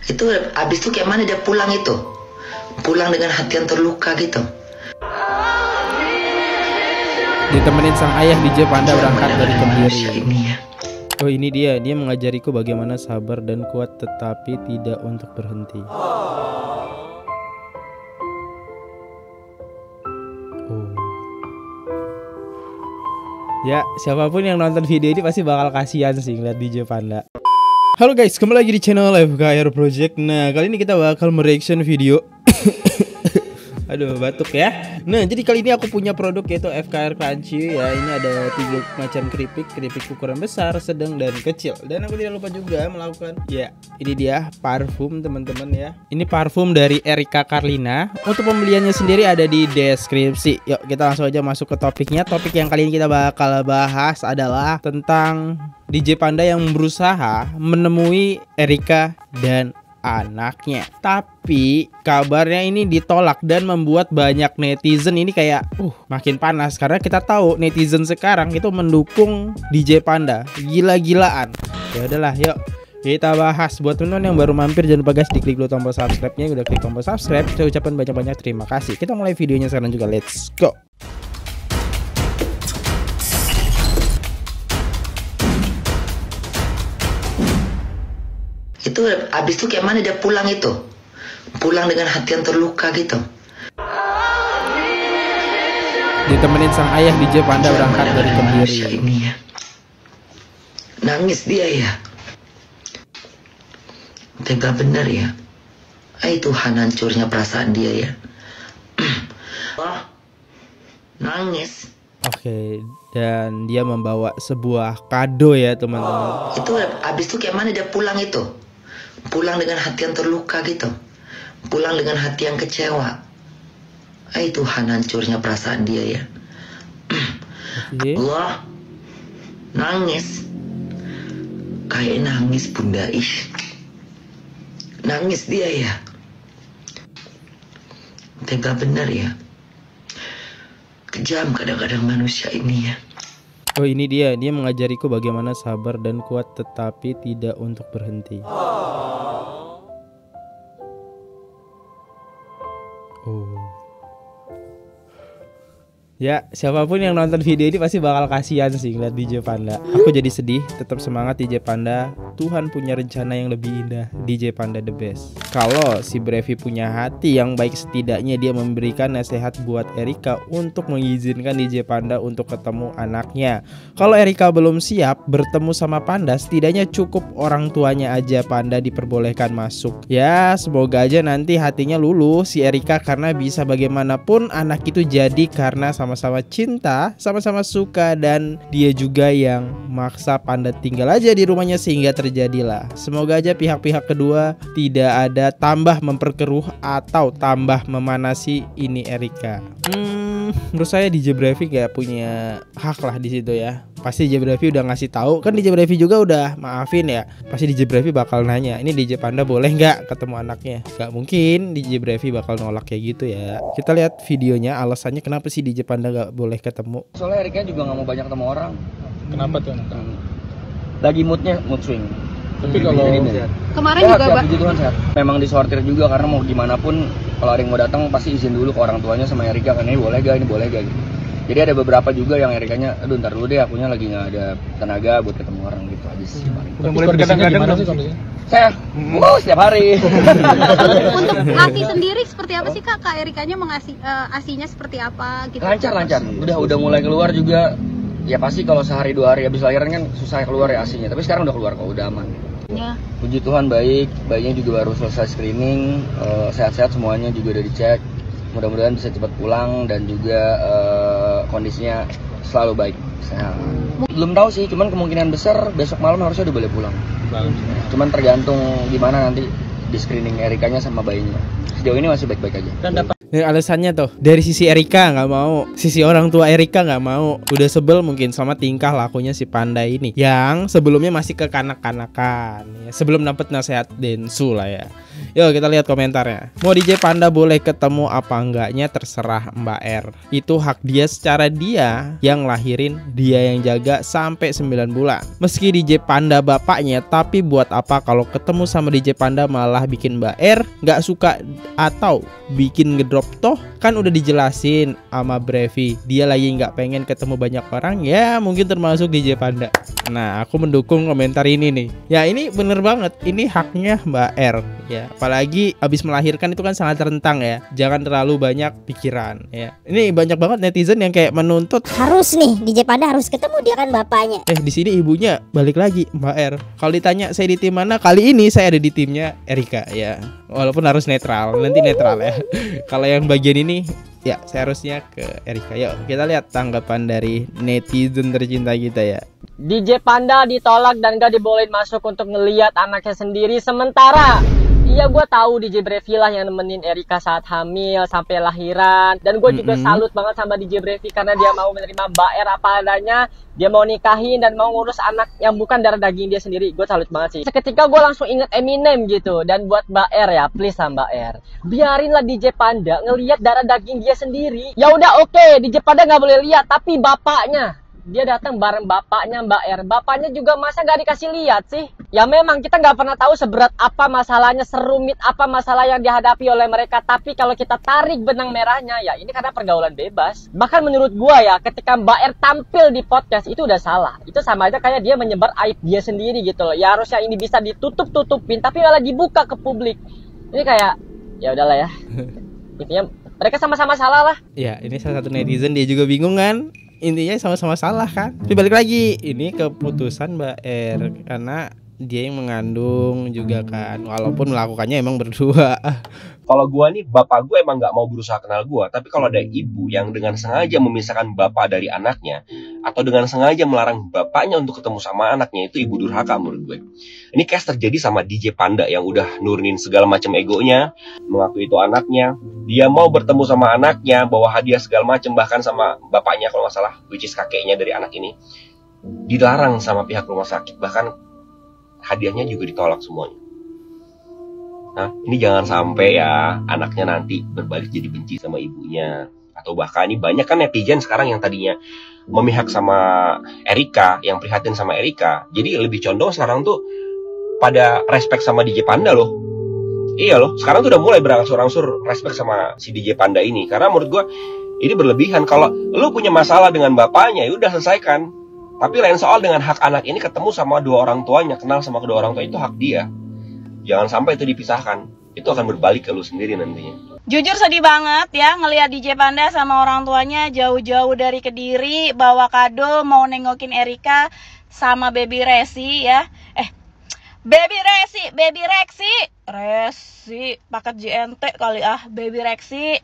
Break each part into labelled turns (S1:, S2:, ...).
S1: Itu abis itu kayak mana dia pulang itu? Pulang dengan hati yang terluka gitu.
S2: Ditemenin sang ayah, DJ Panda berangkat dari Kediri.
S1: Ini ya.
S2: Oh, ini dia mengajariku bagaimana sabar dan kuat tetapi tidak untuk berhenti. Oh. Ya, siapapun yang nonton video ini pasti bakal kasihan sih ngeliat DJ Panda. Halo guys, kembali lagi di channel FKR Project. Nah, kali ini kita bakal mereaction video aduh, batuk ya. Nah, jadi kali ini aku punya produk yaitu FKR Crunchy ya. Ini ada 3 macam keripik ukuran besar, sedang, dan kecil. Dan aku tidak lupa juga melakukan, ya, ini dia parfum teman-teman ya. Ini parfum dari Erika Carlina. Untuk pembeliannya sendiri ada di deskripsi. Yuk, kita langsung aja masuk ke topiknya. Topik yang kali ini kita bakal bahas adalah tentang DJ Panda yang berusaha menemui Erika dan anaknya, tapi kabarnya ini ditolak dan membuat banyak netizen ini kayak makin panas, karena kita tahu netizen sekarang itu mendukung DJ Panda gila-gilaan. Ya udahlah, yuk kita bahas. Buat teman-teman yang baru mampir, jangan lupa guys diklik dulu tombol subscribe-nya. Udah klik tombol subscribe, saya ucapkan banyak-banyak terima kasih. Kita mulai videonya sekarang juga, let's go.
S1: Itu abis itu kayak mana dia pulang itu? Pulang dengan hati yang terluka gitu.
S2: Ditemenin sang ayah, DJ Panda berangkat dari Kediri.
S1: Ini ya. Nangis dia ya. Tega bener ya. Tuhan, hancurnya perasaan dia ya. Wah, nangis.
S2: Oke, dan dia membawa sebuah kado ya teman-teman.
S1: Itu abis itu kayak mana dia pulang itu? Pulang dengan hati yang terluka gitu. Pulang dengan hati yang kecewa. Tuhan, hancurnya perasaan dia ya. Allah, nangis. Kayak nangis bunda, nangis dia ya. Tega bener ya. Kejam kadang-kadang manusia ini ya.
S2: Oh, ini dia mengajariku bagaimana sabar dan kuat tetapi tidak untuk berhenti. Oh. Ya, siapapun yang nonton video ini pasti bakal kasihan sih ngeliat DJ Panda. Aku jadi sedih, tetap semangat DJ Panda. Tuhan punya rencana yang lebih indah. DJ Panda the best. Kalau si Brevi punya hati yang baik, setidaknya dia memberikan nasihat buat Erika untuk mengizinkan DJ Panda untuk ketemu anaknya. Kalau Erika belum siap bertemu sama Panda, setidaknya cukup orang tuanya aja Panda diperbolehkan masuk. Ya, semoga aja nanti hatinya luluh si Erika, karena bisa bagaimanapun anak itu jadi karena sama-sama cinta, sama-sama suka, dan dia juga yang maksa Panda tinggal aja di rumahnya sehingga terjadilah. Semoga aja pihak-pihak kedua tidak ada tambah memperkeruh atau tambah memanasi ini Erika. Menurut saya DJ Brevi gak punya hak lah di situ ya. Pasti DJ Brevi udah ngasih tahu, kan DJ Brevi juga udah maafin ya. Pasti DJ Brevi bakal nanya, ini DJ Panda boleh nggak ketemu anaknya? Gak mungkin DJ Brevi bakal nolak kayak gitu ya. Kita lihat videonya, alasannya kenapa sih DJ Panda gak boleh ketemu.
S3: Soalnya Erika juga nggak mau banyak ketemu orang.
S4: Kenapa tuh?
S3: Lagi mood swing.
S4: Tapi kalau
S5: kemarin
S3: sehat,
S5: juga
S3: puji Tuhan sehat. Memang disortir juga, karena mau gimana pun kalau ada yang mau datang pasti izin dulu ke orang tuanya sama Erika, kan ini boleh gak gitu. Jadi ada beberapa juga yang Erikanya, aduh ntar dulu deh, akunya lagi nggak ada tenaga buat ketemu orang gitu aja sih.
S4: udah mulai berkadang-kadang sih kondisinya?
S3: Saya, setiap hari.
S5: untuk ASI sendiri seperti apa sih Kak Erikanya mengasih ASInya seperti apa gitu?
S3: Lancar. Udah mulai keluar juga. Ya pasti kalau sehari 2 hari habis lahiran kan susah keluar ya ASInya. Tapi sekarang udah keluar kok, udah aman.
S5: Ya.
S3: Puji Tuhan baik, bayinya juga baru selesai screening, sehat-sehat semuanya juga udah dicek. Mudah-mudahan bisa cepat pulang dan juga kondisinya selalu baik, sehat. Belum tahu sih, cuman kemungkinan besar besok malam harusnya udah boleh pulang. Cuman tergantung gimana nanti di screening Erikanya sama bayinya. Sejauh ini masih baik-baik aja.
S2: Alasannya tuh dari sisi Erika nggak mau, sisi orang tua Erika nggak mau. Udah sebel mungkin sama tingkah lakunya si Panda ini, yang sebelumnya masih kekanak-kanakan ya, sebelum dapet nasihat Densu lah ya. Yuk kita lihat komentarnya. Mau DJ Panda boleh ketemu apa enggaknya terserah Mbak R. Itu hak dia, secara dia yang lahirin, dia yang jaga sampai 9 bulan. Meski DJ Panda bapaknya, tapi buat apa kalau ketemu sama DJ Panda malah bikin Mbak R nggak suka atau bikin ngedrop? Toh kan udah dijelasin sama Brevi, dia lagi nggak pengen ketemu banyak orang, ya mungkin termasuk DJ Panda. Nah aku mendukung komentar ini nih. Ya ini bener banget, ini haknya Mbak R ya. Apalagi abis melahirkan itu kan sangat rentang ya. Jangan terlalu banyak pikiran ya. Ini banyak banget netizen yang kayak menuntut
S6: harus nih DJ Panda harus ketemu, dia kan bapaknya.
S2: di sini ibunya balik lagi Mbak R. Kalau ditanya saya di tim mana, kali ini saya ada di timnya Erika ya. Walaupun harus netral, nanti netral ya. Kalau yang bagian ini ya seharusnya ke Erika. Yuk kita lihat tanggapan dari netizen tercinta kita ya.
S7: DJ Panda ditolak dan gak dibolehin masuk untuk ngeliat anaknya sendiri sementara. Iya gue tahu DJ Brevi lah yang nemenin Erika saat hamil sampai lahiran. Dan gue juga salut banget sama DJ Brevi karena dia mau menerima Mbak R apa adanya. Dia mau nikahin dan mau ngurus anak yang bukan darah daging dia sendiri. Gue salut banget sih. Seketika gue langsung inget Eminem gitu. Dan buat Mbak R ya, please lah Mbak R, biarinlah DJ Panda ngelihat darah daging dia sendiri. Ya udah oke, DJ Panda nggak boleh lihat, tapi bapaknya, dia datang bareng bapaknya Mbak R. Bapaknya juga masa gak dikasih lihat sih? Ya memang kita gak pernah tahu seberat apa masalahnya, serumit apa masalah yang dihadapi oleh mereka. Tapi kalau kita tarik benang merahnya, ya ini karena pergaulan bebas. Bahkan menurut gua ya, ketika Mbak R tampil di podcast itu udah salah. Itu sama aja kayak dia menyebar aib dia sendiri gitu loh. Ya harusnya ini bisa ditutup-tutupin, tapi malah dibuka ke publik. Ini kayak, ya udahlah ya. Intinya mereka sama-sama salah lah.
S2: Ya ini salah satu netizen, dia juga bingung kan. Intinya sama-sama salah kan. Tapi balik lagi, ini keputusan Mbak R karena dia yang mengandung juga kan, walaupun melakukannya emang berdua.
S8: Kalau gua nih, bapak gua emang nggak mau berusaha kenal gua, tapi kalau ada ibu yang dengan sengaja memisahkan bapak dari anaknya atau dengan sengaja melarang bapaknya untuk ketemu sama anaknya, itu ibu durhaka menurut gue. Ini kayak terjadi sama DJ Panda yang udah nurunin segala macam egonya, mengaku itu anaknya, dia mau bertemu sama anaknya, bawa hadiah segala macam, bahkan sama bapaknya kalau nggak salah, which is kakeknya dari anak ini, dilarang sama pihak rumah sakit, bahkan hadiahnya juga ditolak semuanya. Nah, ini jangan sampai ya anaknya nanti berbalik jadi benci sama ibunya. Atau bahkan ini banyak kan netizen sekarang yang tadinya memihak sama Erika, yang prihatin sama Erika, jadi lebih condong sekarang tuh pada respect sama DJ Panda loh. Iya loh, sekarang tuh udah mulai berangsur-angsur respect sama si DJ Panda ini. Karena menurut gue ini berlebihan. Kalau lu punya masalah dengan bapaknya, ya udah selesaikan. Tapi lain soal dengan hak anak ini ketemu sama dua orang tuanya, kenal sama kedua orang tua, itu hak dia. Jangan sampai itu dipisahkan. Itu akan berbalik ke lu sendiri nantinya.
S9: Jujur sedih banget ya ngelihat DJ Panda sama orang tuanya jauh-jauh dari Kediri bawa kado mau nengokin Erika sama Baby Resi ya. Baby Resi paket JNT kali Baby Resi.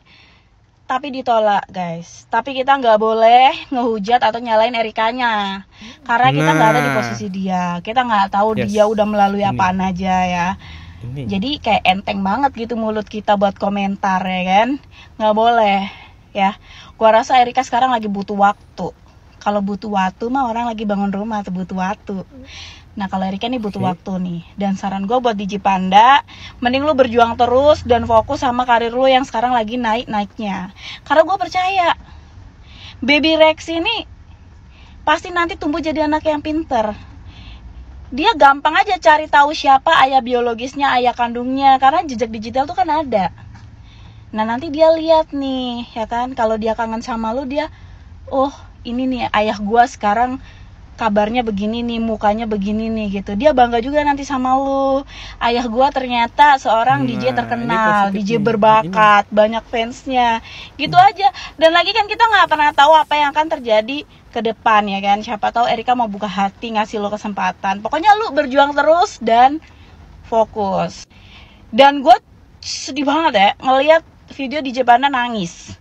S9: Tapi ditolak guys. Tapi kita nggak boleh ngehujat atau nyalain Erikanya, karena kita nggak ada di posisi dia. Kita nggak tahu dia udah melalui apaan aja ya. Jadi kayak enteng banget gitu mulut kita buat komentar ya kan. Nggak boleh ya. Gua rasa Erika sekarang lagi butuh waktu. Kalau butuh waktu mah orang lagi bangun rumah tuh butuh waktu. Nah kalau Erika nih butuh waktu nih. Dan saran gue buat DJ Panda, mending lu berjuang terus dan fokus sama karir lu yang sekarang lagi naik-naiknya. Karena gue percaya Baby Rex ini pasti nanti tumbuh jadi anak yang pinter. Dia gampang aja cari tahu siapa ayah biologisnya, ayah kandungnya, karena jejak digital tuh kan ada. Nah nanti dia lihat nih ya kan, kalau dia kangen sama lu, dia oh ini nih ayah gue sekarang kabarnya begini nih, mukanya begini nih gitu. Dia bangga juga nanti sama lu. Ayah gua ternyata seorang DJ terkenal, DJ berbakat, banyak fansnya. Gitu aja. Dan lagi kan kita nggak pernah tahu apa yang akan terjadi ke depan ya kan. Siapa tahu Erika mau buka hati, ngasih lu kesempatan. Pokoknya lu berjuang terus dan fokus. Dan gua sedih banget ya ngelihat video DJ Panda nangis.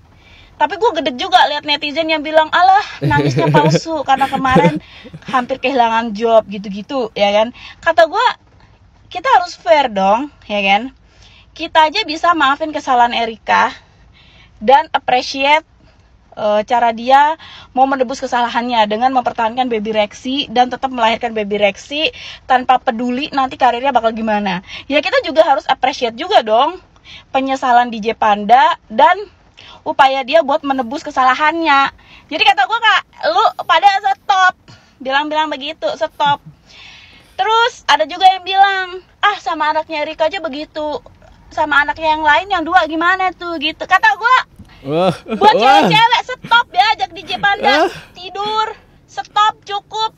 S9: Tapi gue gede juga lihat netizen yang bilang, alah nangisnya palsu karena kemarin hampir kehilangan job gitu-gitu ya kan. Kata gue, kita harus fair dong ya kan. Kita aja bisa maafin kesalahan Erika dan appreciate cara dia mau menebus kesalahannya dengan mempertahankan baby Rexy dan tetap melahirkan baby Rexy tanpa peduli nanti karirnya bakal gimana. Ya kita juga harus appreciate juga dong penyesalan DJ Panda dan upaya dia buat menebus kesalahannya. Jadi kata gue, Kak, lu pada stop, bilang-bilang begitu, stop. Terus ada juga yang bilang, sama anaknya Erika aja begitu, sama anaknya yang lain yang 2 gimana tuh gitu. Kata gue, buat cewek-cewek stop ya, ajak DJ Panda tidur, stop, cukup.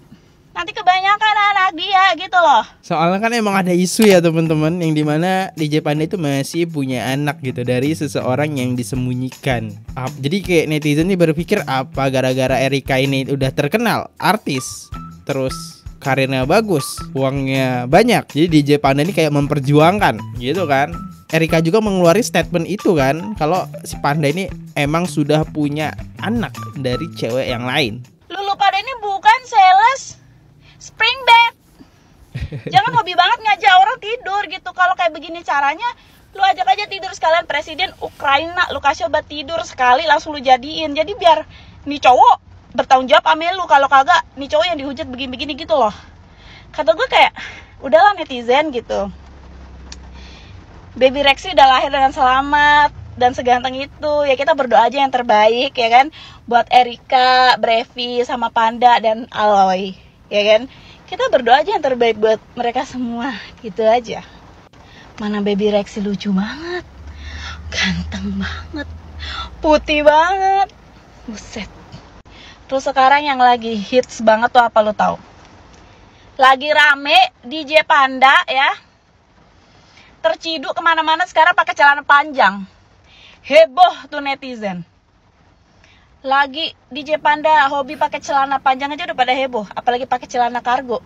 S9: Nanti kebanyakan anak dia gitu loh.
S2: Soalnya kan emang ada isu ya teman-teman, yang dimana DJ Panda itu masih punya anak gitu dari seseorang yang disembunyikan. Jadi kayak netizen nih berpikir apa gara-gara Erika ini udah terkenal artis, terus karirnya bagus, uangnya banyak, jadi DJ Panda ini kayak memperjuangkan gitu kan. Erika juga mengeluarkan statement itu kan, kalau si Panda ini emang sudah punya anak dari cewek yang lain.
S9: Lu pada ini bukan sales spring bed. Jangan hobi banget ngajak orang tidur gitu. Kalau kayak begini caranya, lu ajak aja tidur sekalian presiden Ukraina, lu kasih obat tidur sekali langsung lu jadiin. Jadi biar nih cowok bertanggung jawab sama lu, kalau kagak nih cowok yang dihujat begini-begini gitu loh. Kata gue kayak, udahlah netizen gitu. Baby Rexy udah lahir dengan selamat dan seganteng itu. Ya kita berdoa aja yang terbaik ya kan, buat Erika, Brevi, sama Panda dan Aloy. Ya kan, kita berdoa aja yang terbaik buat mereka semua, gitu aja. Mana Baby Rexy lucu banget, ganteng banget, putih banget, buset. Terus sekarang yang lagi hits banget tuh apa lo tahu? Lagi rame DJ Panda ya, terciduk kemana-mana sekarang pakai celana panjang, heboh tuh netizen. Lagi DJ Panda hobi pakai celana panjang aja udah pada heboh, apalagi pakai celana kargo.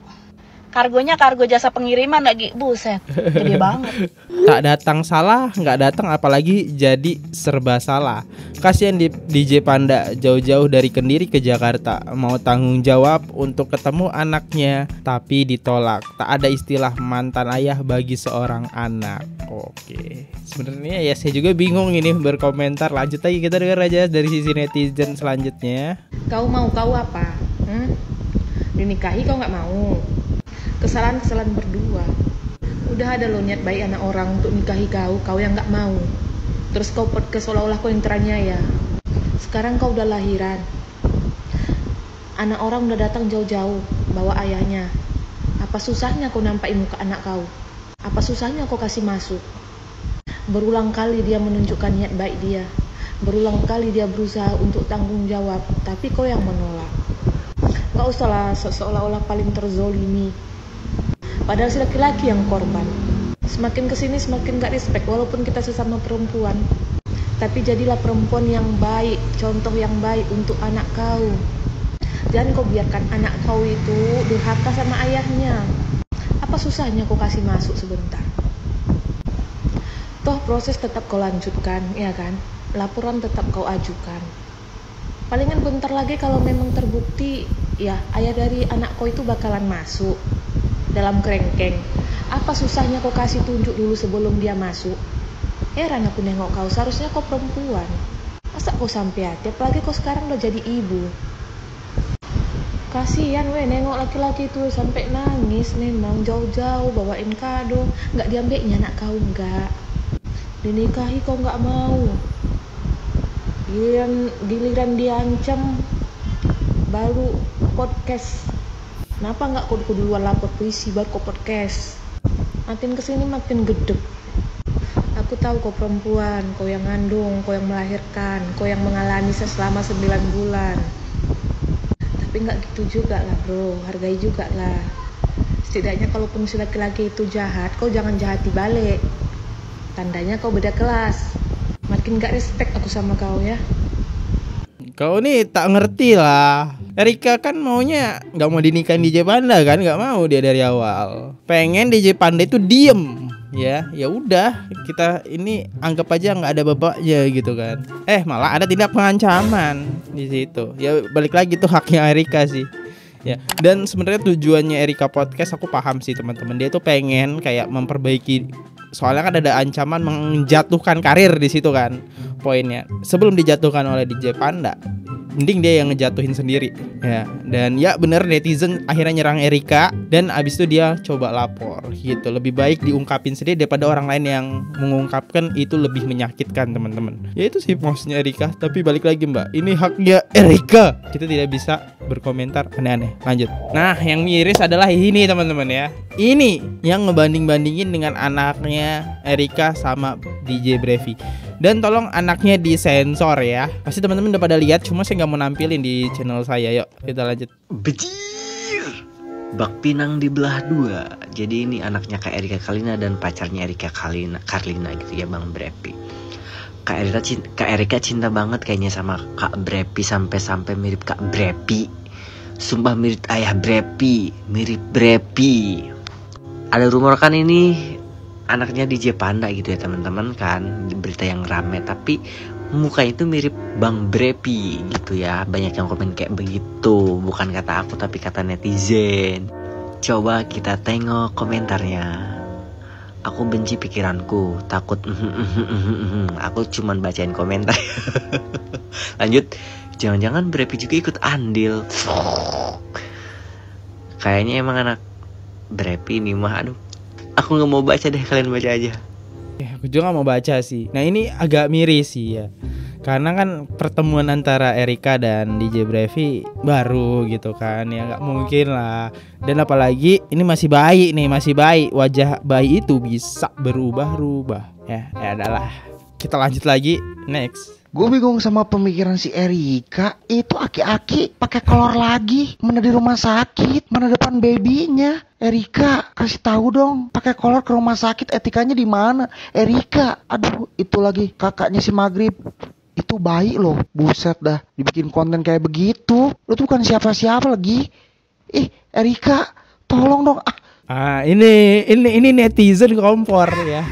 S9: Kargonya kargo jasa pengiriman lagi, buset, gede banget.
S2: Tak datang salah, nggak datang apalagi jadi serba salah. Kasihan di DJ Panda jauh-jauh dari Kediri ke Jakarta, mau tanggung jawab untuk ketemu anaknya, tapi ditolak. Tak ada istilah mantan ayah bagi seorang anak. Oke, sebenarnya ya saya juga bingung ini berkomentar. Lanjut aja, kita dengar aja dari sisi netizen selanjutnya.
S10: Kau mau kau apa? Dinikahi kau nggak mau? Kesalahan berdua. Udah ada lo niat baik anak orang untuk nikahi kau yang nggak mau. Terus kau podcast seolah-olah kau yang teraniaya. Sekarang kau udah lahiran, anak orang udah datang jauh-jauh bawa ayahnya. Apa susahnya kau nampakin muka anak kau? Apa susahnya kau kasih masuk? Berulang kali dia menunjukkan niat baik dia, berulang kali dia berusaha untuk tanggung jawab, tapi kau yang menolak. Kau seolah-olah paling terzolimi, padahal si laki-laki yang korban. Semakin kesini semakin gak respect, walaupun kita sesama perempuan. Tapi jadilah perempuan yang baik, contoh yang baik untuk anak kau. Jangan kau biarkan anak kau itu durhaka sama ayahnya. Apa susahnya kau kasih masuk sebentar? Toh proses tetap kau lanjutkan, ya kan? Laporan tetap kau ajukan. Palingan bentar lagi kalau memang terbukti, ya ayah dari anak kau itu bakalan masuk dalam kerengkeng. Apa susahnya kau kasih tunjuk dulu sebelum dia masuk? Heran aku nengok kau, seharusnya kau perempuan. Masa kau sampai hati, apalagi kau sekarang udah jadi ibu. Kasihan nengok laki-laki itu sampai nangis, memang jauh-jauh bawain kado, nggak diambilnya anak kau, nggak dinikahi kau nggak mau. Giliran diancam baru podcast. Kenapa nggak kau duluan lapor polisi baru kau podcast? Makin kesini makin gedek. Aku tahu kau perempuan, kau yang ngandung, kau yang melahirkan, kau yang mengalami selama 9 bulan. Tapi nggak gitu juga lah bro, hargai juga lah. Setidaknya kalaupun si laki-laki itu jahat, kau jangan jahati balik. Tandanya kau beda kelas. Makin gak respect aku sama kau ya.
S2: Kau nih tak ngerti lah. Erika kan maunya gak mau dinikahin DJ Panda kan, gak mau dia dari awal. Pengen DJ Panda itu diem. Ya udah, kita ini anggap aja nggak ada bapaknya gitu kan. Malah ada tindak pengancaman di situ. Ya balik lagi tuh haknya Erika sih. Ya, dan sebenarnya tujuannya Erika Podcast aku paham sih teman-teman. Dia tuh pengen kayak memperbaiki Soalnya kan ada ancaman menjatuhkan karir di situ kan poinnya. Sebelum dijatuhkan oleh DJ Panda, mending dia yang ngejatuhin sendiri ya. Dan ya bener, netizen akhirnya nyerang Erika dan abis itu dia coba lapor gitu. Lebih baik diungkapin sendiri daripada orang lain yang mengungkapkan, itu lebih menyakitkan teman-teman. Ya itu sih maksudnya Erika. Tapi balik lagi Mbak, ini haknya Erika, kita tidak bisa berkomentar aneh-aneh. Lanjut. Nah yang miris adalah ini teman-teman ya. Ini yang ngebanding-bandingin dengan anaknya Erika sama DJ Brevi. Dan tolong anaknya disensor ya. Pasti teman-teman udah pada lihat, cuma saya nggak mau nampilin di channel saya. Yuk kita lanjut.
S11: Bejir, bak pinang dibelah dua. Jadi ini anaknya Kak Erika Karlina dan pacarnya Erika Karlina gitu ya, Bang Brepi. Kak Erika cinta banget kayaknya sama Kak Brepi, sampai mirip Kak Brepi. Sumpah mirip ayah Brepi, mirip Brepi. Ada rumor kan ini anaknya DJ Panda gitu ya teman-teman kan, berita yang rame, tapi mukanya itu mirip Bang Brepi gitu ya. Banyak yang komen kayak begitu, bukan kata aku tapi kata netizen. Coba kita tengok komentarnya. Aku benci pikiranku, takut aku cuman bacain komentar. Lanjut. Jangan-jangan Brepi juga ikut andil. Kayaknya emang anak Brepi ini mah, aduh, aku nggak mau baca deh, kalian baca aja.
S2: Ya, aku juga gak mau baca sih. Nah ini agak miris sih ya, karena kan pertemuan antara Erika dan DJ Brevi baru gitu kan, ya nggak mungkin lah. Dan apalagi ini masih bayi nih, masih bayi. Wajah bayi itu bisa berubah-ubah. Ya adalah. Kita lanjut lagi, next.
S12: Gue bingung sama pemikiran si Erika. Itu aki-aki pakai kolor lagi, mana di rumah sakit, mana depan babynya. Erika, kasih tahu dong, pakai kolor ke rumah sakit, etikanya di mana? Erika, aduh, itu lagi kakaknya si Maghrib. Itu bayi loh, buset dah, dibikin konten kayak begitu. Lu tuh bukan siapa-siapa lagi. Erika, tolong dong.
S2: Ini netizen kompor ya.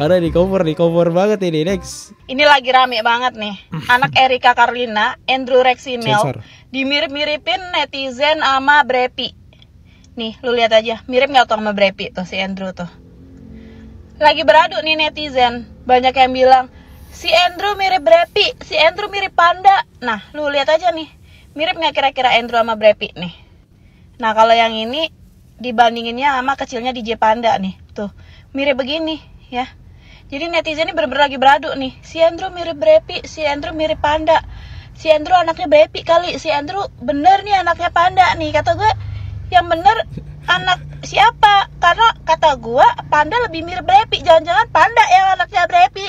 S2: Ada di kompor banget ini. Next.
S9: Ini lagi rame banget nih. Anak Erika Karlina, Andrew Rexinel, dimirip-miripin netizen sama Brepi. Nih, lu lihat aja, mirip nggak tuh sama Brepi tuh si Andrew tuh. Lagi beradu nih netizen. Banyak yang bilang si Andrew mirip Brepi, si Andrew mirip Panda. Nah, lu lihat aja nih, mirip nggak kira-kira Andrew sama Brepi nih. Nah, kalau yang ini dibandinginnya sama kecilnya DJ Panda nih, tuh mirip begini ya. Jadi netizen ini bener-bener lagi beradu nih. Si Andrew mirip Brepi, si Andrew mirip Panda. Si Andrew anaknya Brepi kali, si Andrew bener nih anaknya Panda nih. Kata gue yang bener anak siapa? Karena kata gue Panda lebih mirip Brepi. Jangan-jangan Panda yang anaknya Brepi.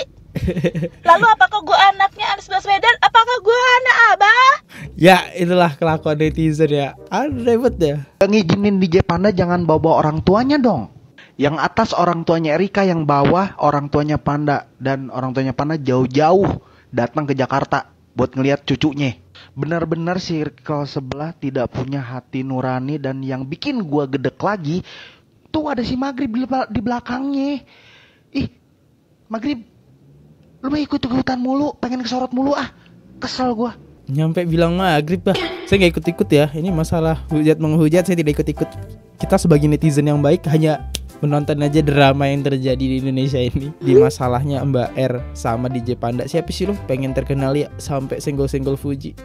S9: Lalu apakah gue anaknya Anies Baswedan? Apakah gue anak Abah?
S2: Ya itulah kelakuan netizen ya. Ribet ya.
S12: Ngizinin DJ Panda jangan bawa orang tuanya dong. Yang atas orang tuanya Erika, yang bawah orang tuanya Panda. Dan orang tuanya Panda jauh-jauh datang ke Jakarta buat ngeliat cucunya. Benar-benar circle sebelah tidak punya hati nurani. Dan yang bikin gua gedek lagi, tuh ada si Maghrib di belakangnya. Maghrib, lu mah ikut-ikutan mulu, pengen kesorot mulu kesel gua.
S2: Nyampe bilang Maghrib bah. Saya gak ikut-ikut ya. Ini masalah hujat menghujat, saya tidak ikut-ikut. Kita sebagai netizen yang baik hanya menonton aja drama yang terjadi di Indonesia ini. Di masalahnya Mbak R sama DJ Panda. Siapa sih lu pengen terkenal ya sampai senggol-senggol Fuji.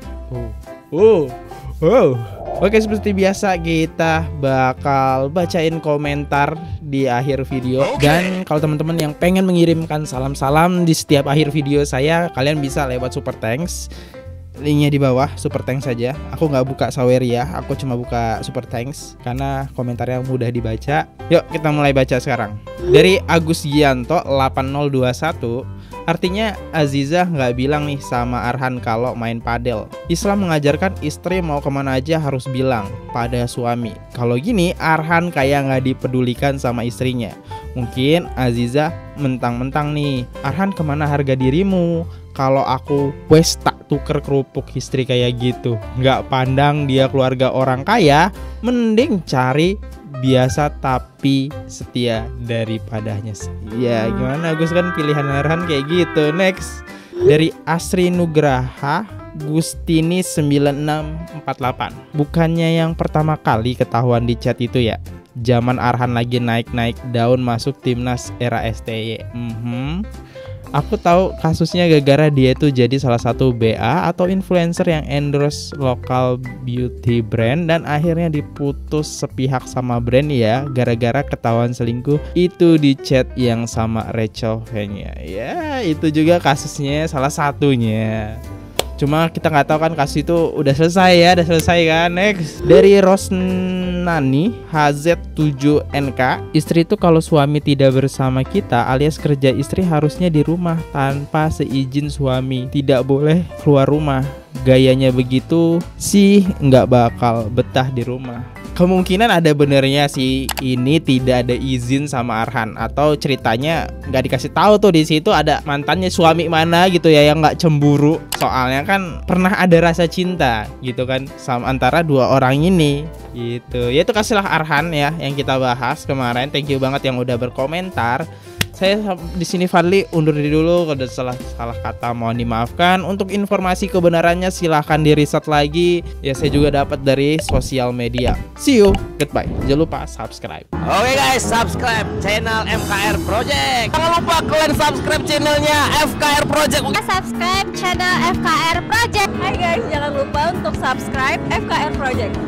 S2: Oke, seperti biasa kita bakal bacain komentar di akhir video. Dan kalau teman-teman yang pengen mengirimkan salam-salam di setiap akhir video saya, kalian bisa lewat Super Thanks. Linknya di bawah, Super Thanks saja. Aku nggak buka Saweria, aku cuma buka Super Thanks karena komentarnya mudah dibaca. Yuk kita mulai baca sekarang. Dari Agus Gianto 8021, artinya Aziza nggak bilang nih sama Arhan kalau main padel. Islam mengajarkan istri mau kemana aja harus bilang pada suami. Kalau gini Arhan kayak nggak dipedulikan sama istrinya. Mungkin Aziza mentang-mentang nih, Arhan kemana harga dirimu? Kalau aku wes tak tuker kerupuk istri kayak gitu. Nggak pandang dia keluarga orang kaya, mending cari biasa tapi setia daripadanya. Ya gimana Gus, kan pilihan Arhan kayak gitu. Next, dari Asri Nugraha Gustini 9648. Bukannya yang pertama kali ketahuan di chat itu ya? Zaman Arhan lagi naik-naik daun masuk timnas era STY. Aku tahu kasusnya gara-gara dia tuh jadi salah satu BA atau influencer yang endorse lokal beauty brand dan akhirnya diputus sepihak sama brand ya gara-gara ketahuan selingkuh itu di chat yang sama Rachel Fenya. Ya itu juga kasusnya salah satunya. Cuma kita nggak tahu kan kasus itu udah selesai kan. Next dari Rosnani HZ7NK, istri itu kalau suami tidak bersama kita alias kerja istri harusnya di rumah tanpa seizin suami, tidak boleh keluar rumah. Gayanya begitu sih nggak bakal betah di rumah. Kemungkinan ada benernya sih ini tidak ada izin sama Arhan atau ceritanya nggak dikasih tahu tuh di situ ada mantannya suami mana gitu ya yang nggak cemburu. Soalnya kan pernah ada rasa cinta gitu kan sama antara dua orang ini gitu. Ya itu kasihlah Arhan ya yang kita bahas kemarin. Thank you banget yang udah berkomentar. Saya di sini Fadli undur diri dulu, kalau ada salah kata mohon dimaafkan. Untuk informasi kebenarannya silahkan di riset lagi. Ya saya juga dapat dari sosial media. See you, goodbye. Jangan lupa subscribe.
S11: Oke guys, subscribe channel FKR Project. Jangan lupa kalian subscribe channelnya FKR Project.
S5: Subscribe channel FKR Project.
S9: Hai guys, jangan lupa untuk subscribe FKR Project.